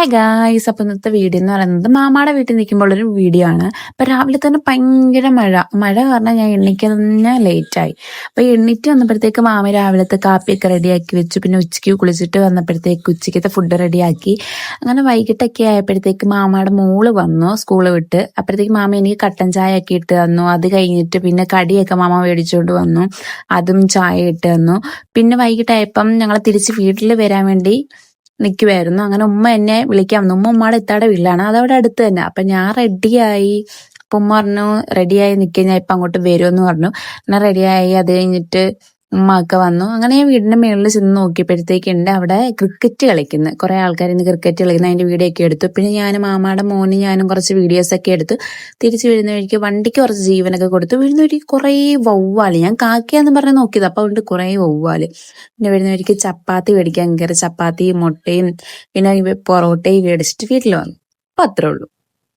Hi guys, അപ്പൊ ഇന്നത്തെ video എന്ന് പറയുന്നത് മാമാടെ വീട്ടിൽ നിൽക്കുമ്പോൾ ഒരു വീഡിയോ ആണ്. അപ്പൊ രാവിലെ തന്നെ ഭയങ്കര മഴ കാരണം ഞാൻ എണ്ണിക്കുന്ന ലേറ്റായി. അപ്പൊ എണ്ണിറ്റ് വന്നപ്പോഴത്തേക്ക് മാമ രാവിലത്തെ കാപ്പിയൊക്കെ റെഡിയാക്കി വെച്ചു. പിന്നെ ഉച്ചയ്ക്ക് കുളിച്ചിട്ട് വന്നപ്പോഴത്തേക്ക് ഉച്ചയ്ക്കത്തെ ഫുഡ് റെഡിയാക്കി. അങ്ങനെ വൈകിട്ടൊക്കെ ആയപ്പോഴത്തേക്ക് മാമയുടെ മോള് വന്നു സ്കൂള് വിട്ട്. അപ്പോഴത്തേക്ക് മാമ എനിക്ക് കട്ടൻ ചായ ഒക്കെ ഇട്ട് തന്നു. അത് കഴിഞ്ഞിട്ട് പിന്നെ കടിയൊക്കെ മാമ മേടിച്ചുകൊണ്ട് വന്നു, അതും ചായ ഇട്ട് തന്നു. പിന്നെ വൈകിട്ടായപ്പം ഞങ്ങൾ തിരിച്ച് വീട്ടിൽ വരാൻ വേണ്ടി നിൽക്കുമായിരുന്നു. അങ്ങനെ ഉമ്മ എന്നെ വിളിക്കാൻ വന്നു. ഉമ്മയുടെ ഇത്താടെ വീട്ടിലാണ്, അതവിടെ അടുത്ത് തന്നെ. അപ്പൊ ഞാൻ റെഡിയായി. അപ്പൊ ഉമ്മ പറഞ്ഞു റെഡിയായി നിൽക്കുക, ഞാൻ ഇപ്പൊ അങ്ങോട്ട് വരുമെന്ന് പറഞ്ഞു. ഞാൻ റെഡിയായി. അത് കഴിഞ്ഞിട്ട് ഉമ്മ ഒക്കെ വന്നു. അങ്ങനെ ഞാൻ വീടിന്റെ മേളിൽ ചെന്ന് നോക്കിയപ്പോഴത്തേക്കുണ്ട് അവിടെ ക്രിക്കറ്റ് കളിക്കുന്നു. കുറെ ആൾക്കാർ ഇന്ന് ക്രിക്കറ്റ് കളിക്കുന്ന അതിന്റെ വീഡിയോ ഒക്കെ എടുത്തു. പിന്നെ ഞാൻ മാമാടെ മോന് ഞാനും കുറച്ച് വീഡിയോസ് ഒക്കെ എടുത്തു. തിരിച്ചു വരുന്ന വഴിക്ക് വണ്ടിക്ക് കുറച്ച് ജീവനൊക്കെ കൊടുത്തു. വരുന്ന വഴിക്ക് കുറെ വവ്വാല്, ഞാൻ കാക്കയാന്ന് പറഞ്ഞ് നോക്കിയത്, അപ്പൊ ഉണ്ട് കുറെ വവ്വാല്. പിന്നെ വരുന്ന വഴിക്ക് ചപ്പാത്തി മേടിക്കാൻ കയറി. ചപ്പാത്തിയും മുട്ടയും പിന്നെ പൊറോട്ടയും മേടിച്ചിട്ട് വീട്ടിൽ വന്നു. അപ്പൊ അത്രേ ഉള്ളൂ.